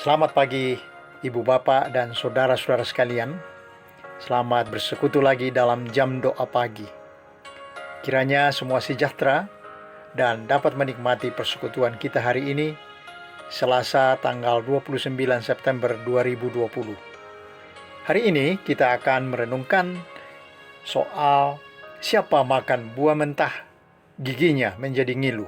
Selamat pagi Ibu Bapak dan saudara-saudara sekalian. Selamat bersekutu lagi dalam jam doa pagi. Kiranya semua sejahtera dan dapat menikmati persekutuan kita hari ini, Selasa tanggal 29 September 2020. Hari ini kita akan merenungkan soal siapa makan buah mentah, giginya menjadi ngilu.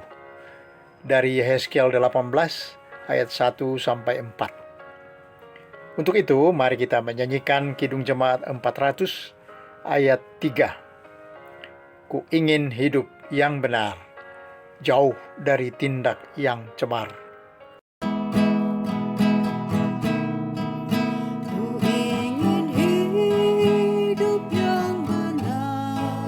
Dari Yehezkiel 18 ayat 1 sampai 4. Untuk itu, mari kita menyanyikan Kidung Jemaat 400 ayat 3. Ku ingin hidup yang benar, jauh dari tindak yang cemar. Ku ingin hidup yang benar,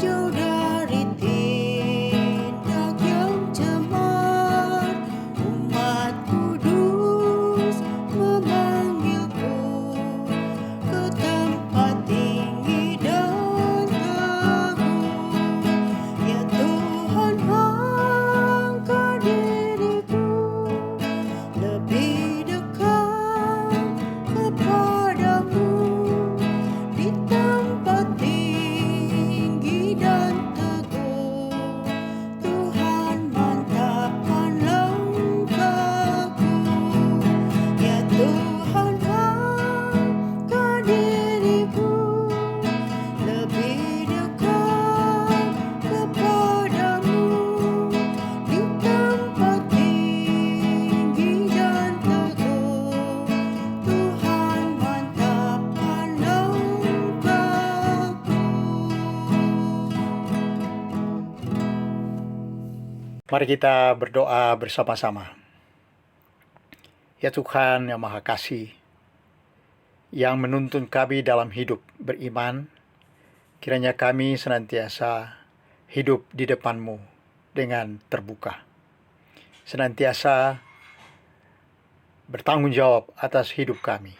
jauh dari tindak yang cemar. Umat kudus memanggilku ke tempat tinggi dan teguh. Ya Tuhan, angkat diriku lebih dekat kepadamu di tempat tinggi dan teguh. Tuhan, mantapkan langkahku. Ya Tuhan, angkat diriku lebih dekat kepadamu di tempat tinggi dan teguh. Tuhan, mantapkan langkahku. Mari kita berdoa bersama-sama. Ya Tuhan yang Maha Kasih, yang menuntun kami dalam hidup beriman, kiranya kami senantiasa hidup di depan-Mu dengan terbuka. Senantiasa bertanggung jawab atas hidup kami,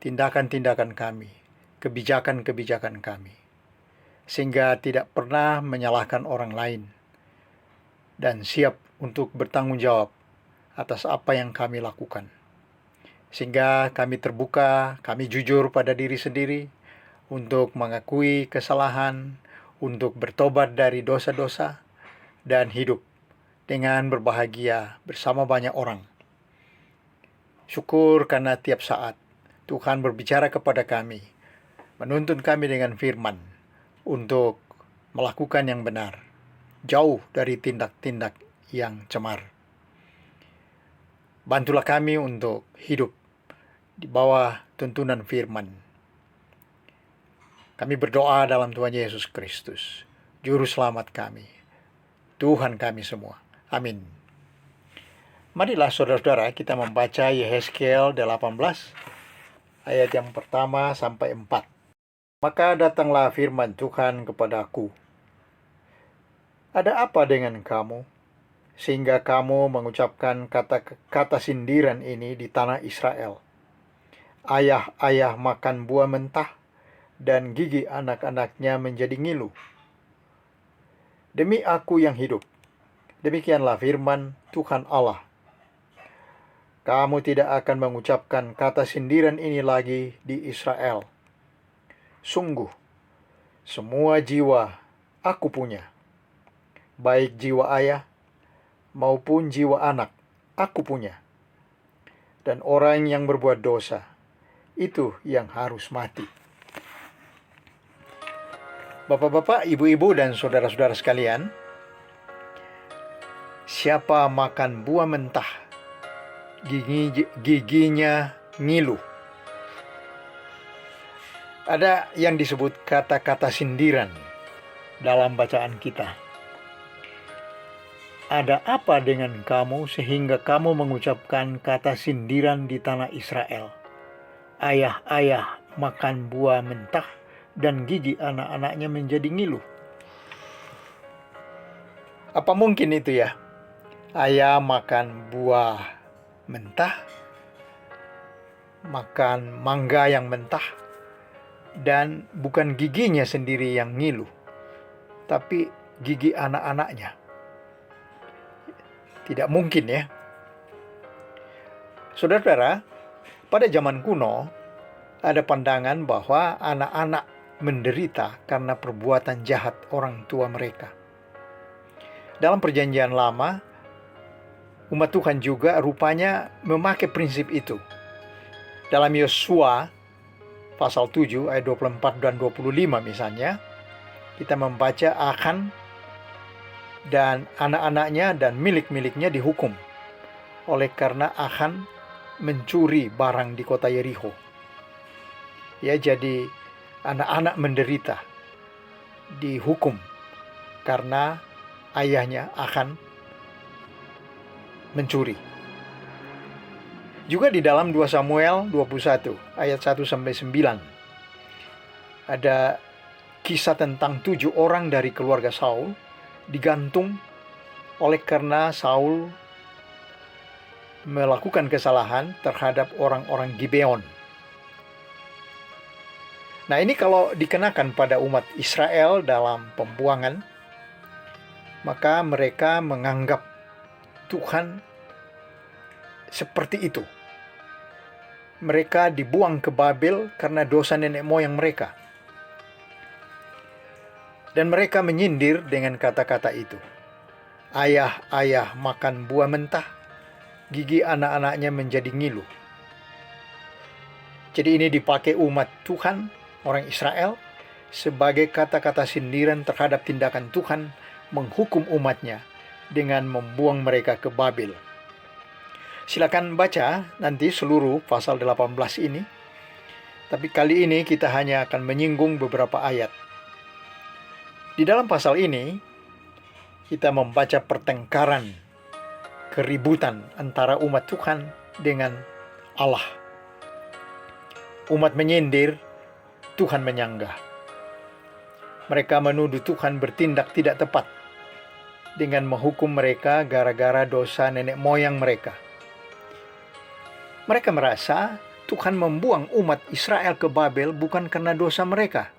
tindakan-tindakan kami, kebijakan-kebijakan kami, sehingga tidak pernah menyalahkan orang lain, dan siap untuk bertanggung jawab atas apa yang kami lakukan. Sehingga kami terbuka, kami jujur pada diri sendiri untuk mengakui kesalahan, untuk bertobat dari dosa-dosa, dan hidup dengan berbahagia bersama banyak orang. Syukur karena tiap saat Tuhan berbicara kepada kami, menuntun kami dengan firman untuk melakukan yang benar, jauh dari tindak-tindak yang cemar. Bantulah kami untuk hidup di bawah tuntunan firman. Kami berdoa dalam Tuhan Yesus Kristus, Juru Selamat kami, Tuhan kami semua. Amin. Marilah saudara-saudara kita membaca Yehezkiel 18 ayat yang pertama sampai 4. Maka datanglah firman Tuhan kepadaku. Ada apa dengan kamu, sehingga kamu mengucapkan kata-kata sindiran ini di tanah Israel? Ayah-ayah makan buah mentah, dan gigi anak-anaknya menjadi ngilu. Demi aku yang hidup, demikianlah firman Tuhan Allah. Kamu tidak akan mengucapkan kata sindiran ini lagi di Israel. Sungguh, semua jiwa aku punya. Baik jiwa ayah maupun jiwa anak, aku punya. Dan orang yang berbuat dosa, itu yang harus mati. Bapak-bapak, ibu-ibu, dan saudara-saudara sekalian, siapa makan buah mentah, giginya ngilu. Ada yang disebut kata-kata sindiran dalam bacaan kita. Ada apa dengan kamu sehingga kamu mengucapkan kata sindiran di tanah Israel? Ayah-ayah makan buah mentah, dan gigi anak-anaknya menjadi ngilu. Apa mungkin itu ya? Ayah makan buah mentah, makan mangga yang mentah, dan bukan giginya sendiri yang ngilu, tapi gigi anak-anaknya. Tidak mungkin ya. Saudara-saudara, pada zaman kuno ada pandangan bahwa anak-anak menderita karena perbuatan jahat orang tua mereka. Dalam Perjanjian Lama, umat Tuhan juga rupanya memakai prinsip itu. Dalam Yosua pasal 7 ayat 24 dan 25 misalnya, kita membaca Achan dan anak-anaknya dan milik-miliknya dihukum oleh karena Achan mencuri barang di kota Yerikho. Ya, jadi anak-anak menderita, dihukum karena ayahnya Achan mencuri. Juga di dalam 2 Samuel 21 ayat 1 sampai 9 ada kisah tentang 7 orang dari keluarga Saul digantung oleh karena Saul melakukan kesalahan terhadap orang-orang Gibeon. Nah, ini kalau dikenakan pada umat Israel dalam pembuangan, maka mereka menganggap Tuhan seperti itu. Mereka dibuang ke Babel karena dosa nenek moyang mereka. Dan mereka menyindir dengan kata-kata itu. Ayah-ayah makan buah mentah, gigi anak-anaknya menjadi ngilu. Jadi ini dipakai umat Tuhan, orang Israel, sebagai kata-kata sindiran terhadap tindakan Tuhan menghukum umatnya dengan membuang mereka ke Babel. Silakan baca nanti seluruh pasal 18 ini. Tapi kali ini kita hanya akan menyinggung beberapa ayat. Di dalam pasal ini, kita membaca pertengkaran, keributan antara umat Tuhan dengan Allah. Umat menyindir, Tuhan menyanggah. Mereka menuduh Tuhan bertindak tidak tepat dengan menghukum mereka gara-gara dosa nenek moyang mereka. Mereka merasa Tuhan membuang umat Israel ke Babel bukan karena dosa mereka,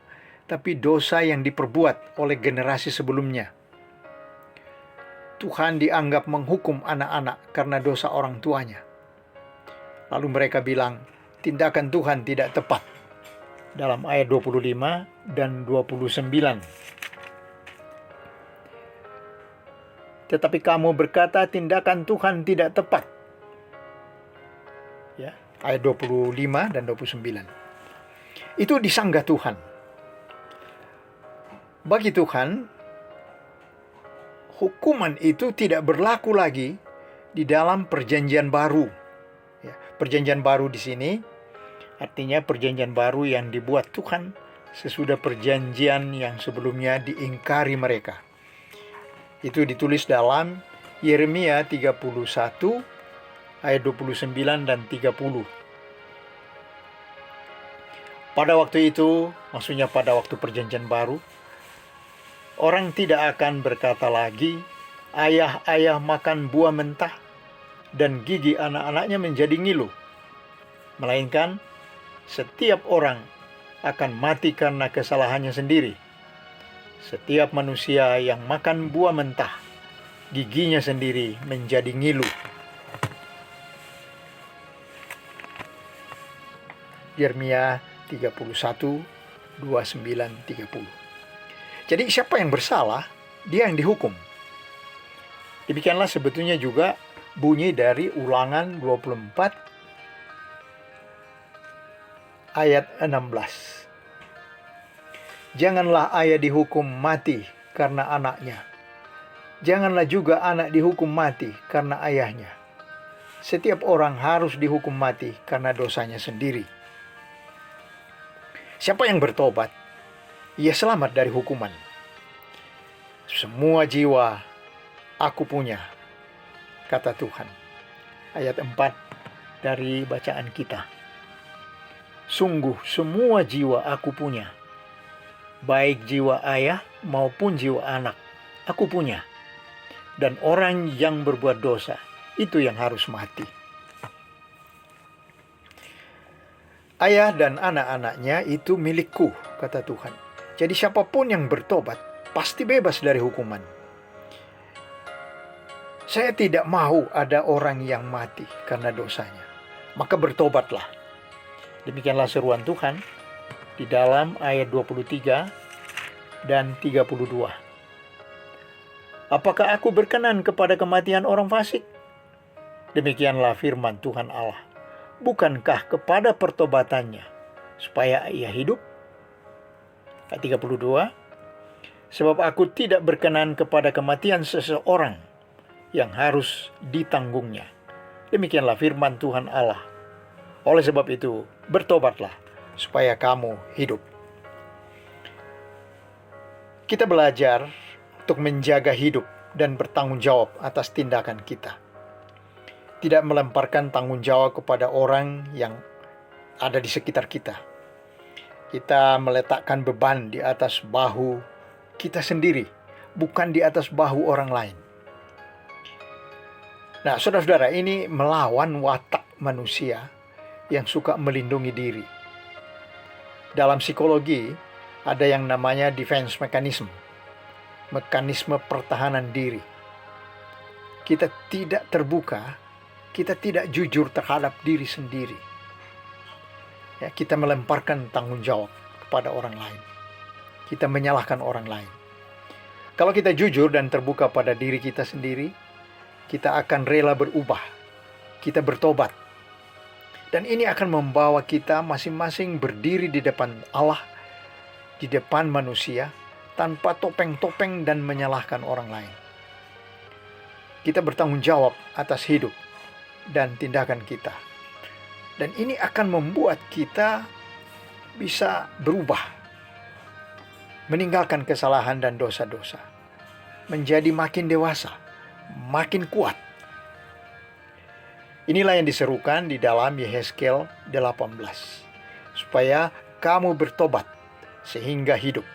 tapi dosa yang diperbuat oleh generasi sebelumnya. Tuhan dianggap menghukum anak-anak karena dosa orang tuanya. Lalu mereka bilang, tindakan Tuhan tidak tepat. Dalam ayat 25 dan 29. Tetapi kamu berkata tindakan Tuhan tidak tepat. Ya, ayat 25 dan 29. Itu disanggah Tuhan. Bagi Tuhan, hukuman itu tidak berlaku lagi di dalam perjanjian baru. Ya, perjanjian baru di sini artinya perjanjian baru yang dibuat Tuhan sesudah perjanjian yang sebelumnya diingkari mereka. Itu ditulis dalam Yeremia 31 ayat 29 dan 30. Pada waktu itu, maksudnya pada waktu perjanjian baru, orang tidak akan berkata lagi, ayah-ayah makan buah mentah dan gigi anak-anaknya menjadi ngilu. Melainkan, setiap orang akan mati karena kesalahannya sendiri. Setiap manusia yang makan buah mentah, giginya sendiri menjadi ngilu. Yeremia 31, 29, 30. Jadi siapa yang bersalah, dia yang dihukum. Demikianlah sebetulnya juga bunyi dari Ulangan 24 ayat 16. Janganlah ayah dihukum mati karena anaknya. Janganlah juga anak dihukum mati karena ayahnya. Setiap orang harus dihukum mati karena dosanya sendiri. Siapa yang bertobat, ia selamat dari hukuman. Semua jiwa aku punya, kata Tuhan. Ayat 4 dari bacaan kita. Sungguh semua jiwa aku punya, baik jiwa ayah maupun jiwa anak, aku punya. Dan orang yang berbuat dosa, itu yang harus mati. Ayah dan anak-anaknya itu milikku, kata Tuhan. Jadi siapapun yang bertobat, pasti bebas dari hukuman. Saya tidak mau ada orang yang mati karena dosanya. maka bertobatlah. Demikianlah seruan Tuhan di dalam ayat 23 dan 32. Apakah aku berkenan kepada kematian orang fasik? Demikianlah firman Tuhan Allah. Bukankah kepada pertobatannya supaya ia hidup? Ayat 32. Sebab aku tidak berkenan kepada kematian seseorang yang harus ditanggungnya. Demikianlah firman Tuhan Allah. Oleh sebab itu, bertobatlah supaya kamu hidup. Kita belajar untuk menjaga hidup dan bertanggung jawab atas tindakan kita. Tidak melemparkan tanggung jawab kepada orang yang ada di sekitar kita. Kita meletakkan beban di atas bahu kita sendiri, bukan di atas bahu orang lain. Nah, saudara-saudara, ini melawan watak manusia yang suka melindungi diri. Dalam psikologi, ada yang namanya defense mechanism, mekanisme pertahanan diri. Kita tidak terbuka, kita tidak jujur terhadap diri sendiri. Ya, kita melemparkan tanggung jawab kepada orang lain. Kita menyalahkan orang lain. Kalau kita jujur dan terbuka pada diri kita sendiri, kita akan rela berubah. Kita bertobat. Dan ini akan membawa kita masing-masing berdiri di depan Allah, di depan manusia, tanpa topeng-topeng dan menyalahkan orang lain. Kita bertanggung jawab atas hidup dan tindakan kita. Dan ini akan membuat kita bisa berubah, meninggalkan kesalahan dan dosa-dosa, menjadi makin dewasa, makin kuat. Inilah yang diserukan di dalam Yehezkiel 18, supaya kamu bertobat sehingga hidup.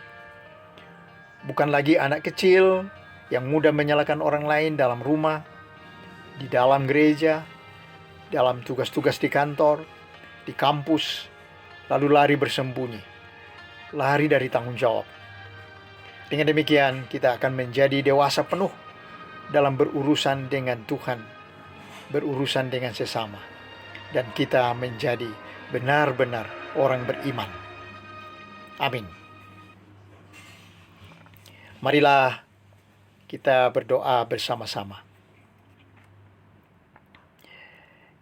Bukan lagi anak kecil yang mudah menyalahkan orang lain dalam rumah, di dalam gereja, dalam tugas-tugas di kantor, di kampus, lalu lari bersembunyi, lari dari tanggung jawab. Dengan demikian, kita akan menjadi dewasa penuh dalam berurusan dengan Tuhan, berurusan dengan sesama, dan kita menjadi benar-benar orang beriman. Amin. Marilah kita berdoa bersama-sama.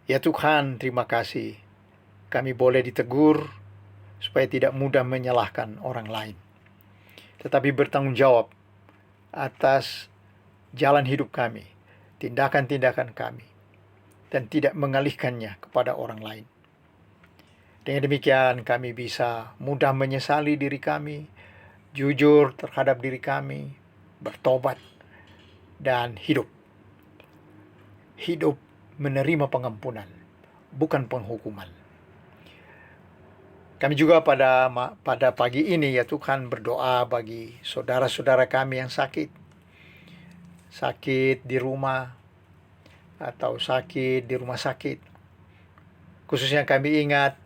Ya Tuhan, terima kasih. Kami boleh ditegur supaya tidak mudah menyalahkan orang lain, tetapi bertanggung jawab atas jalan hidup kami, tindakan-tindakan kami, dan tidak mengalihkannya kepada orang lain. Dengan demikian kami bisa mudah menyesali diri kami, jujur terhadap diri kami, bertobat, dan hidup. Hidup menerima pengampunan, bukan penghukuman. Kami juga pada pagi ini ya Tuhan berdoa bagi saudara-saudara kami yang sakit di rumah atau sakit di rumah sakit. Khususnya kami ingat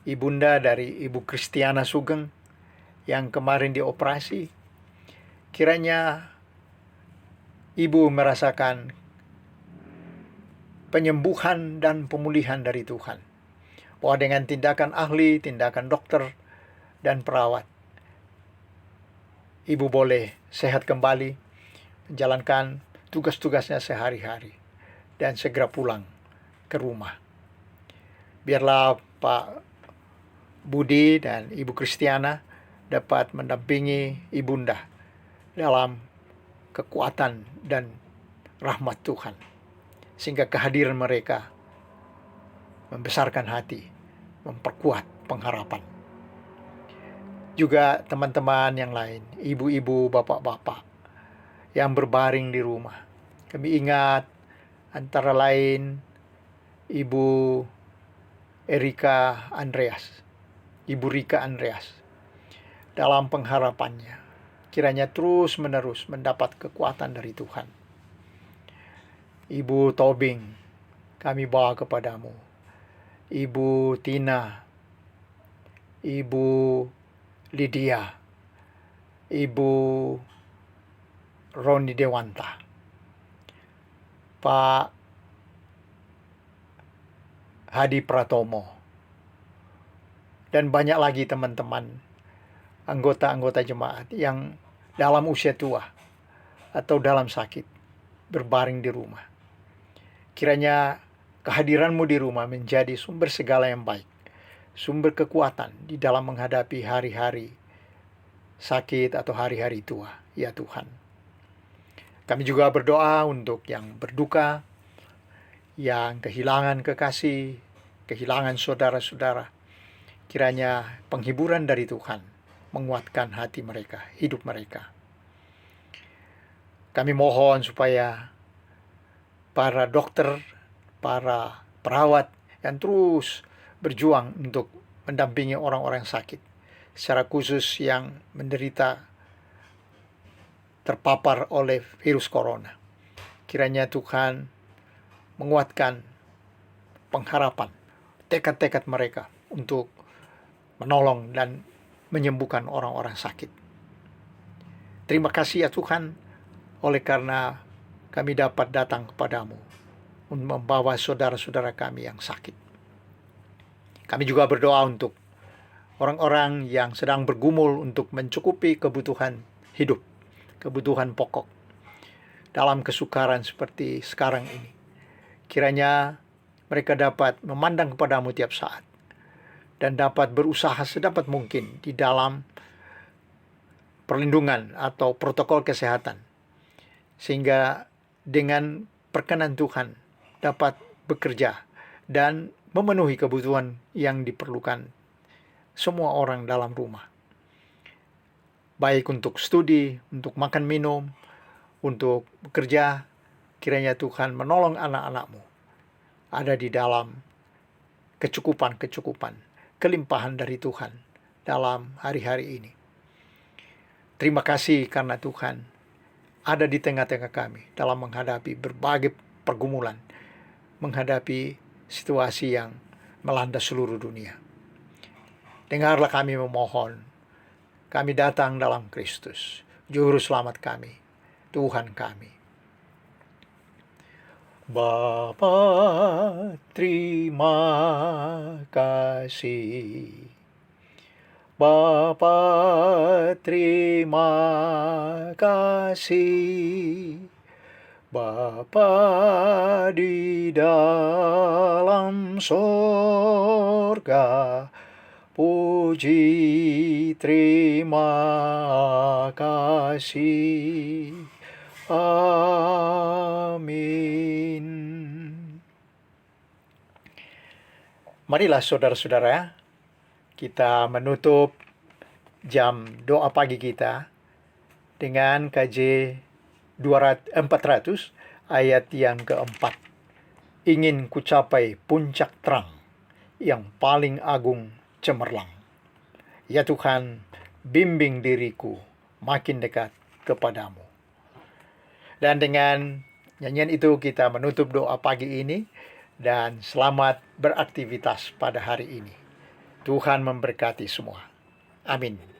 ibunda dari Ibu Kristiana Sugeng yang kemarin dioperasi. Kiranya ibu merasakan penyembuhan dan pemulihan dari Tuhan. Bahwa dengan tindakan ahli, tindakan dokter, dan perawat, ibu boleh sehat kembali, menjalankan tugas-tugasnya sehari-hari, dan segera pulang ke rumah. Biarlah Pak Budi dan Ibu Kristiana dapat mendampingi ibunda dalam kekuatan dan rahmat Tuhan, sehingga kehadiran mereka membesarkan hati, memperkuat pengharapan. Juga teman-teman yang lain, ibu-ibu, bapak-bapak yang berbaring di rumah. Kami ingat antara lain Ibu Rika Andreas, dalam pengharapannya. Kiranya terus-menerus mendapat kekuatan dari Tuhan. Ibu Tobing, kami bawa kepadamu. Ibu Tina, Ibu Lydia, Ibu Roni Dewanta, Pak Hadi Pratomo, dan banyak lagi teman-teman anggota-anggota jemaat yang dalam usia tua atau dalam sakit berbaring di rumah. Kiranya kehadiranmu di rumah menjadi sumber segala yang baik, sumber kekuatan di dalam menghadapi hari-hari sakit atau hari-hari tua, ya Tuhan. Kami juga berdoa untuk yang berduka, yang kehilangan kekasih, kehilangan saudara-saudara. Kiranya penghiburan dari Tuhan menguatkan hati mereka, hidup mereka. Kami mohon supaya para dokter, para perawat yang terus berjuang untuk mendampingi orang-orang sakit, secara khusus yang menderita terpapar oleh virus corona. Kiranya Tuhan menguatkan pengharapan, tekad-tekad mereka untuk menolong dan menyembuhkan orang-orang sakit. Terima kasih ya Tuhan, oleh karena kami dapat datang kepadamu untuk membawa saudara-saudara kami yang sakit. Kami juga berdoa untuk orang-orang yang sedang bergumul untuk mencukupi kebutuhan hidup, kebutuhan pokok dalam kesukaran seperti sekarang ini. Kiranya mereka dapat memandang kepadamu tiap saat dan dapat berusaha sedapat mungkin di dalam perlindungan atau protokol kesehatan, sehingga dengan perkenan Tuhan dapat bekerja dan memenuhi kebutuhan yang diperlukan semua orang dalam rumah, baik untuk studi, untuk makan minum, untuk bekerja. Kiranya Tuhan menolong anak-anak-mu ada di dalam kecukupan, kelimpahan dari Tuhan dalam hari-hari ini. Terima kasih karena Tuhan ada di tengah-tengah kami dalam menghadapi berbagai pergumulan, menghadapi situasi yang melanda seluruh dunia. Dengarlah kami memohon. Kami datang dalam Kristus, Juru Selamat kami, Tuhan kami. Bapa, terima kasih. Bapa, terima kasih. Bapa di dalam sorga, puji terima kasih. Amin. Marilah saudara-saudara, kita menutup jam doa pagi kita dengan KJ 400 ayat yang keempat. Ingin kucapai puncak terang yang paling agung cemerlang. Ya Tuhan, bimbing diriku makin dekat kepadamu. Dan dengan nyanyian itu kita menutup doa pagi ini dan selamat beraktivitas pada hari ini. Tuhan memberkati semua. Amin.